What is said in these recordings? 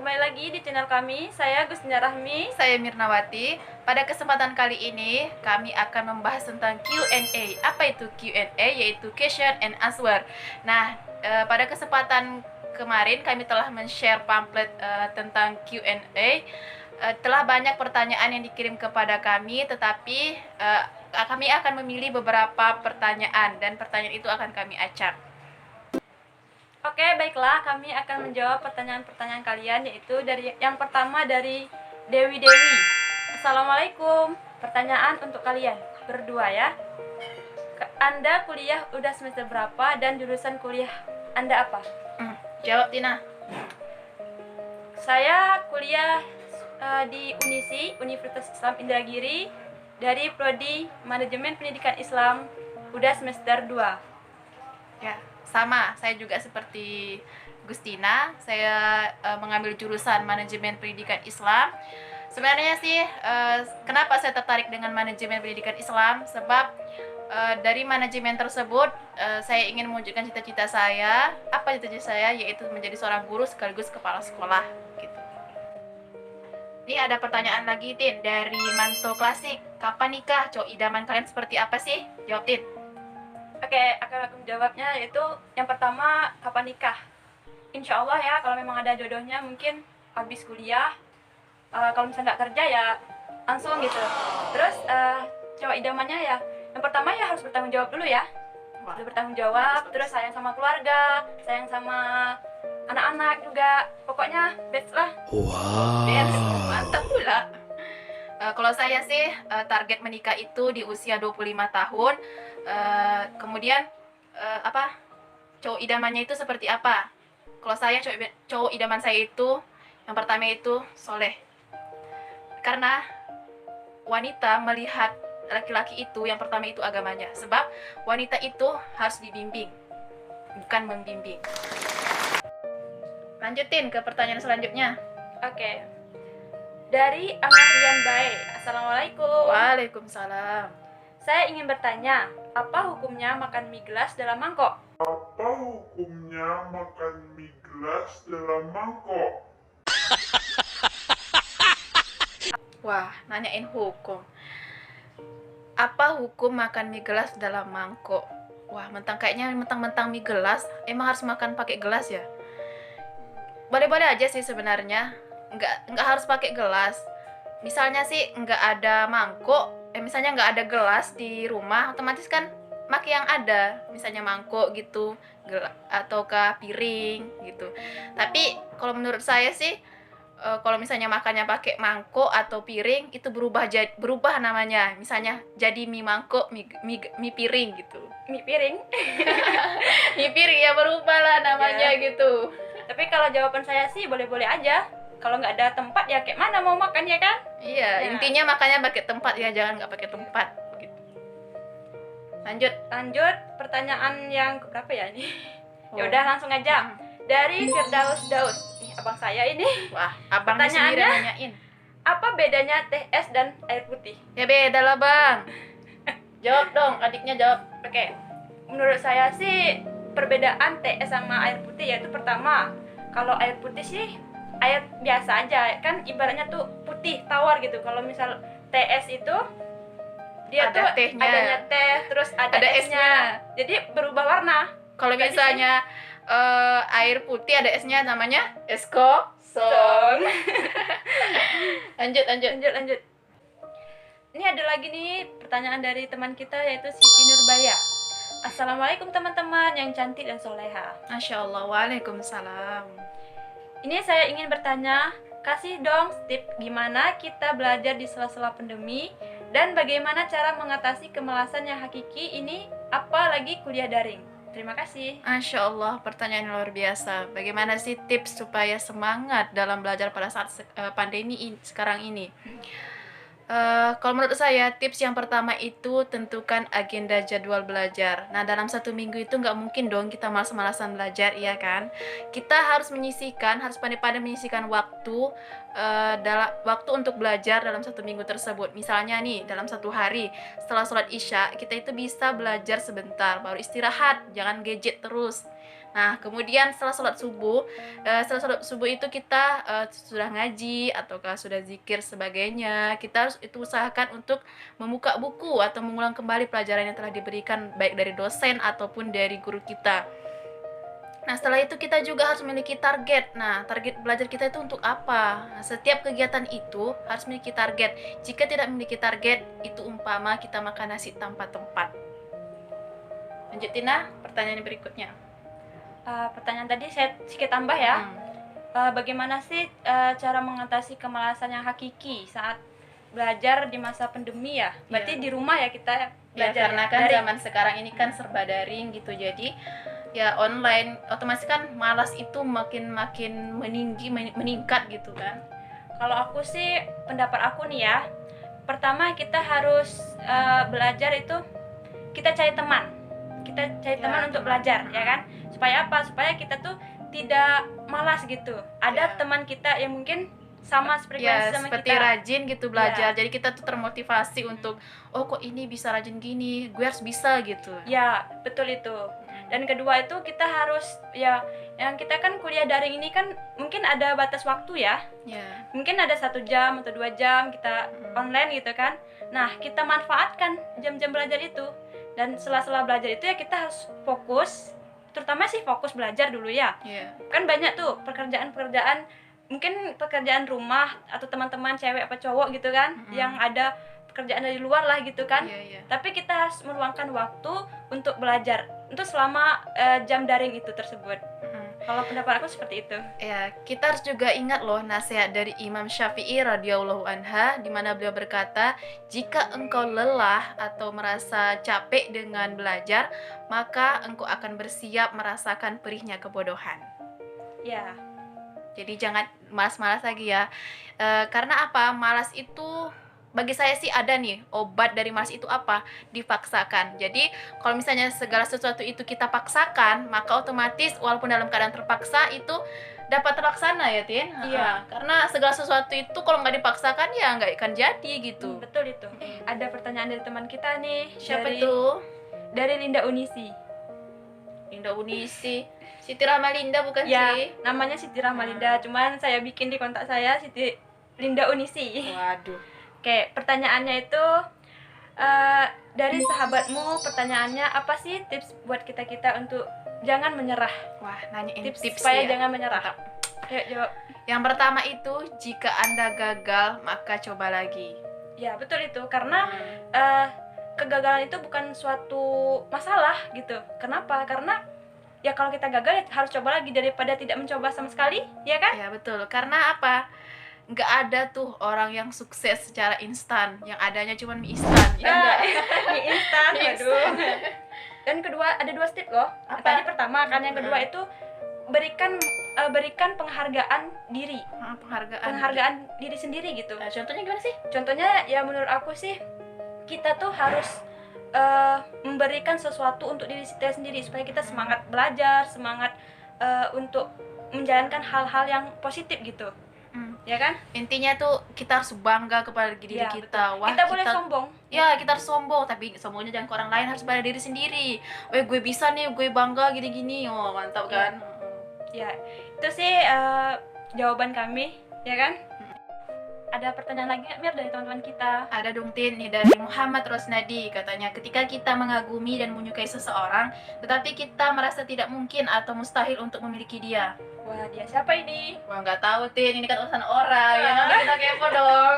kembali lagi di channel kami. Saya Gustina Rahmi. Saya Mirnawati. Pada kesempatan kali ini kami akan membahas tentang Q&A. Apa itu Q&A? Yaitu question and answer. Nah, pada kesempatan kemarin kami telah men-share pamflet tentang Q&A. Telah banyak pertanyaan yang dikirim kepada kami, tetapi kami akan memilih beberapa pertanyaan dan pertanyaan itu akan kami acak. Oke, baiklah, kami akan menjawab pertanyaan-pertanyaan kalian, yaitu dari yang pertama dari Dewi. Assalamualaikum. Pertanyaan untuk kalian berdua ya. Anda kuliah udah semester berapa dan jurusan kuliah Anda apa? Jawab, Tina. Saya kuliah di UNISI, Universitas Islam Indragiri, dari Prodi Manajemen Pendidikan Islam, udah semester 2. Ya, sama, saya juga seperti Gustina. Saya mengambil jurusan manajemen pendidikan Islam. Sebenarnya sih, kenapa saya tertarik dengan manajemen pendidikan Islam? Sebab dari manajemen tersebut, saya ingin mewujudkan cita-cita saya. Apa cita-cita saya? Yaitu menjadi seorang guru sekaligus kepala sekolah. Gitu. Ini ada pertanyaan lagi, Tin, dari Manto Klasik. Kapan nikah? Cowok idaman kalian seperti apa sih? Jawab, Tin. Oke, akan aku menjawabnya, yaitu yang pertama, kapan nikah? Insya Allah ya, kalau memang ada jodohnya mungkin habis kuliah. Kalau misalnya nggak kerja ya langsung gitu. Terus cowok idamannya ya, yang pertama ya harus bertanggung jawab dulu ya. Harus bertanggung jawab, terus sayang sama keluarga, sayang sama anak-anak juga. Pokoknya best lah. Wow, mantap pula. Kalau saya sih target menikah itu di usia 25 tahun. Kemudian cowok idamannya itu seperti apa? Kalau saya cowok idaman saya itu yang pertama itu soleh. Karena wanita melihat laki-laki itu yang pertama itu agamanya. Sebab wanita itu harus dibimbing, bukan membimbing. Lanjutin ke pertanyaan selanjutnya. Oke. Dari Amarian Bae. Assalamualaikum. Waalaikumsalam. Saya ingin bertanya, apa hukumnya makan mie gelas dalam mangkok? Apa hukumnya makan mie gelas dalam mangkok? Wah, nanyain hukum. Apa hukum makan mie gelas dalam mangkok? Wah, mentang-mentang mie gelas, emang harus makan pakai gelas ya? Boleh-boleh aja sih sebenarnya. Nggak harus pakai gelas. Misalnya sih nggak ada mangkok, misalnya nggak ada gelas di rumah, otomatis kan pakai yang ada, misalnya mangkok gitu, atau ke piring gitu. Tapi kalau menurut saya sih, kalau misalnya makannya pakai mangkok atau piring itu berubah namanya. Misalnya jadi mie mangkok, mie piring gitu. Mie piring. Mie piring ya berubah lah namanya gitu. Tapi kalau jawaban saya sih boleh-boleh aja. Kalau nggak ada tempat ya kayak mana mau makan ya kan? Iya, Ya. intinya makanya pakai tempat ya, jangan nggak pakai tempat gitu. Lanjut pertanyaan yang berapa ya ini? Oh. Ya udah langsung aja. Dari Firdaus Daus. Ih, abang saya ini. Wah, abangnya sendiri Pertanyaannya? nanyain. Apa bedanya teh es dan air putih? Ya beda lah, Bang. Jawab dong, adiknya jawab. Oke. Menurut saya sih perbedaan teh es sama air putih yaitu pertama, kalau air putih sih air biasa aja, kan ibaratnya tuh putih tawar gitu. Kalau misal teh es itu dia Ada tuh tehnya. adanya teh, terus ada esnya. Jadi berubah warna. Kalau Jadi misalnya air putih ada esnya, namanya es kosong. Lanjut. Lanjut. Ini ada lagi nih pertanyaan dari teman kita yaitu Siti Nurbaya. Assalamualaikum teman-teman yang cantik dan soleha. Masya Allah, waalaikumsalam. Ini saya ingin bertanya, kasih dong tips gimana kita belajar di sela-sela pandemi dan bagaimana cara mengatasi kemalasan yang hakiki ini apalagi kuliah daring. Terima kasih. Masya Allah, pertanyaan yang luar biasa. Bagaimana sih tips supaya semangat dalam belajar pada saat pandemi sekarang ini? Kalau menurut saya, tips yang pertama itu tentukan agenda jadwal belajar. Nah, dalam satu minggu itu nggak mungkin dong kita malas-malasan belajar, iya kan? Kita harus pandai-pandai menyisihkan waktu waktu untuk belajar dalam satu minggu tersebut. Misalnya nih, dalam satu hari setelah sholat isya, kita itu bisa belajar sebentar, baru istirahat, jangan gadget terus. Nah, kemudian setelah sholat subuh itu kita sudah ngaji ataukah sudah zikir sebagainya. Kita harus itu usahakan untuk membuka buku atau mengulang kembali pelajaran yang telah diberikan baik dari dosen ataupun dari guru kita. Nah, setelah itu kita juga harus memiliki target. Nah, target belajar kita itu untuk apa? Nah, setiap kegiatan itu harus memiliki target. Jika tidak memiliki target, itu umpama kita makan nasi tanpa tempat. Lanjut Tina, pertanyaan berikutnya. Pertanyaan tadi saya sedikit tambah ya. Bagaimana sih cara mengatasi kemalasan yang hakiki saat belajar di masa pandemi ya? Berarti di rumah ya kita Ya, belajar karena kan daring. zaman sekarang ini kan serba daring gitu. Jadi ya online otomatis kan malas itu makin meningkat gitu kan. Kalau aku sih, pendapat aku nih ya, pertama kita harus belajar itu kita cari teman. Kita cari Ya, teman untuk teman. belajar, ya kan? Supaya apa? Supaya kita tuh tidak malas gitu. Ada Ya. teman kita yang mungkin sama Ya, frekuensi sama seperti kita. rajin gitu belajar. Jadi kita tuh termotivasi untuk oh kok ini bisa rajin gini, gue harus bisa gitu. Ya, betul itu. Dan kedua itu kita harus ya, yang kita kan kuliah daring ini kan mungkin ada batas waktu ya. Ya. Mungkin ada 1 jam atau 2 jam kita online gitu kan. Nah, kita manfaatkan jam-jam belajar itu. Dan sela-sela belajar itu ya kita harus fokus, terutama sih fokus belajar dulu ya. Ya. Kan banyak tuh pekerjaan-pekerjaan, mungkin pekerjaan rumah atau teman-teman cewek apa cowok gitu kan, yang ada pekerjaan dari luar lah gitu kan. Iya. Tapi kita harus meluangkan waktu untuk belajar, untuk selama jam daring itu tersebut. Kalau pendapat aku seperti itu. Ya, kita harus juga ingat loh nasihat dari Imam Syafi'i radhiyallahu anha di mana beliau berkata, "Jika engkau lelah atau merasa capek dengan belajar, maka engkau akan bersiap merasakan perihnya kebodohan." Ya, Jadi jangan malas-malas lagi ya. Karena apa? Malas itu bagi saya sih ada nih obat dari malas itu apa? Dipaksakan. Jadi kalau misalnya segala sesuatu itu kita paksakan, maka otomatis walaupun dalam keadaan terpaksa itu dapat terlaksana ya Tin. Iya. Karena segala sesuatu itu kalau nggak dipaksakan ya nggak akan jadi gitu. betul itu. Ada pertanyaan dari teman kita nih. Siapa dari, tuh? Dari Linda Unisi. Linda Unisi. Siti Rahmalinda bukan Ya, sih? namanya Siti Rahmalinda, cuman saya bikin di kontak saya Siti Linda Unisi. Waduh. Oke, pertanyaannya itu dari sahabatmu, pertanyaannya apa sih tips buat kita untuk jangan menyerah? Wah, nanyain Tips tips supaya ya. jangan menyerah. Mantap. Ayo jawab. Yang pertama itu, jika Anda gagal, maka coba lagi. Ya, betul itu. Karena kegagalan itu bukan suatu masalah gitu. Kenapa? Karena ya kalau kita gagal ya harus coba lagi daripada tidak mencoba sama sekali, ya kan? Ya betul, karena apa? Nggak ada tuh orang yang sukses secara instan, yang adanya cuma mie instan. Ya enggak? Mie instan, Mie waduh. Dan kedua, ada 2 step loh. Apa? Tadi pertama kan, yang kedua itu berikan penghargaan diri. Penghargaan diri sendiri gitu. Nah, contohnya gimana sih? Contohnya ya menurut aku sih kita tuh harus memberikan sesuatu untuk diri kita sendiri supaya kita semangat belajar, semangat untuk menjalankan hal-hal yang positif gitu. Ya kan? Intinya tuh kita harus bangga kepada diri Ya, kita. betul. Kita boleh sombong. Ya, kita harus sombong, tapi sombongnya jangan ke orang lain, harus pada diri sendiri. Weh, gue bisa nih, gue bangga gini-gini. Oh, mantap kan? Ya, itu sih jawaban kami, ya kan? Ada pertanyaan lagi nggak Mir dari teman-teman kita? Ada dong Tin, nih dari Muhammad Rosnadi, katanya ketika kita mengagumi dan menyukai seseorang, tetapi kita merasa tidak mungkin atau mustahil untuk memiliki dia. Wah, dia siapa ini? Wah, nggak tahu Tin, ini kan urusan orang, ya nanti kita kepo dong.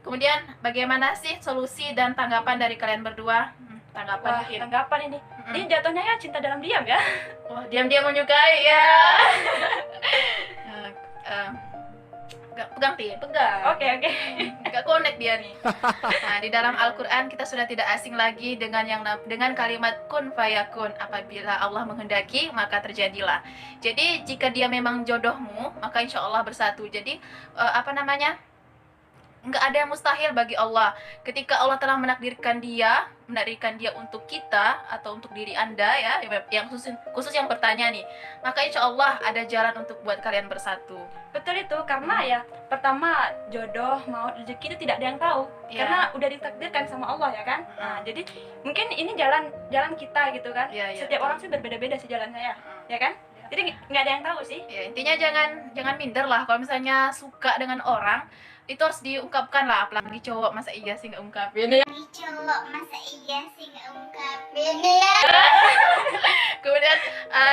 Kemudian bagaimana sih solusi dan tanggapan dari kalian berdua? Tanggapan Wah, mungkin. tanggapan ini. Ini jatuhnya ya cinta dalam diam ya. Wah, diam-diam menyukai ya. Pegang Tin, pegang. Oke. Gak connect dia nih. Nah, di dalam Al-Quran kita sudah tidak asing lagi dengan kalimat kun fayakun. Apabila Allah menghendaki maka terjadilah. Jadi jika dia memang jodohmu maka insya Allah bersatu. Jadi nggak ada yang mustahil bagi Allah. Ketika Allah telah menakdirkan dia untuk kita atau untuk diri Anda ya, yang khusus yang bertanya nih, maka insya Allah ada jalan untuk buat kalian bersatu. Betul itu, karena ya pertama jodoh, maut, rezeki itu tidak ada yang tahu. Ya. Karena udah ditakdirkan sama Allah ya kan. Nah, jadi mungkin ini jalan kita gitu kan. Ya, Setiap betul. orang sih berbeda-beda sih jalannya ya. ya kan? Jadi nggak ada yang tahu sih. Ya, intinya jangan minder lah kalau misalnya suka dengan orang itu harus diungkapkan lah, apalagi cowok masa iya sih nggak ungkapin ya. Cowok masa iya sih nggak ungkapin ya. Kemudian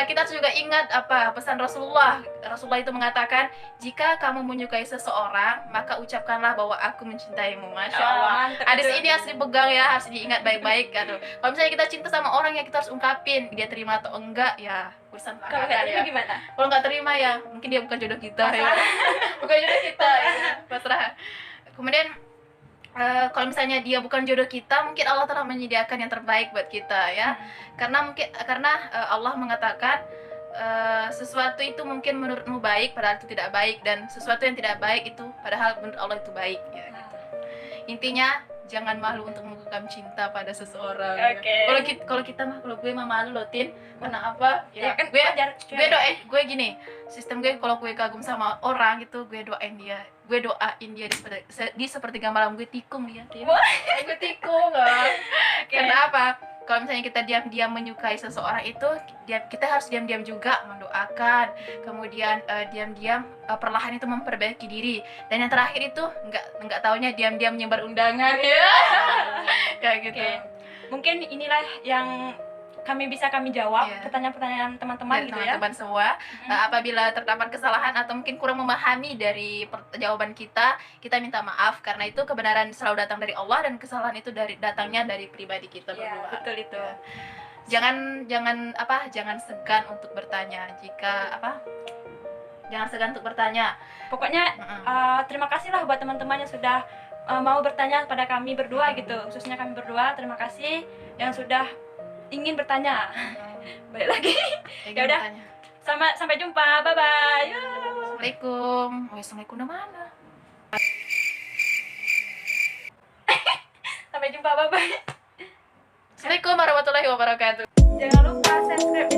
kita harus juga ingat apa pesan Rasulullah. Rasulullah itu mengatakan, jika kamu menyukai seseorang maka ucapkanlah bahwa aku mencintaimu. Masya Allah. Mantap Hadis itu. ini harus dipegang ya, harus diingat baik-baik kan. Kalau misalnya kita cinta sama orang ya kita harus ungkapin, dia terima atau enggak ya urusan Kalau nggak belakangan terima ya. gimana? Kalau nggak terima ya mungkin dia bukan jodoh kita ya. Bukan jodoh kita ya. Pasrah. Kemudian kalau misalnya dia bukan jodoh kita, mungkin Allah telah menyediakan yang terbaik buat kita ya. Karena Allah mengatakan sesuatu itu mungkin menurutmu baik padahal itu tidak baik, dan sesuatu yang tidak baik itu padahal menurut Allah itu baik ya gitu. Intinya jangan malu untuk mengungkapkan cinta pada seseorang. Oke. Kalau kita mah, kalau gue mah malu loh Tin. Karena apa? Ya kan gue wajar. gue gini, sistem gue kalau gue kagum sama orang gitu, gue doain dia di sepertiga malam, gue tikung dia Tin. Gue tikung kan. Karena apa? Kalau misalnya kita diam-diam menyukai seseorang itu, kita harus diam-diam juga mendoakan. Kemudian diam-diam perlahan itu memperbaiki diri. Dan yang terakhir itu nggak taunya diam-diam menyebar undangan ya. Kayak gitu. Oke. Mungkin inilah yang kami jawab Iya. pertanyaan-pertanyaan teman-teman Dari gitu ya. teman-teman semua. Apabila terdapat kesalahan atau mungkin kurang memahami dari jawaban kita minta maaf, karena itu kebenaran selalu datang dari Allah dan kesalahan itu datangnya dari pribadi kita Iya, berdua. betul itu. Jangan segan untuk bertanya jangan segan untuk bertanya. Pokoknya terima kasih lah buat teman-teman yang sudah mau bertanya pada kami berdua gitu, khususnya kami berdua. Terima kasih yang sudah ingin bertanya. Balik lagi. Ya udah. Sampai jumpa. Bye bye. Assalamualaikum. Assalamualaikum udah mana? Sampai jumpa. Bye bye. Assalamualaikum warahmatullahi wabarakatuh. Jangan lupa subscribe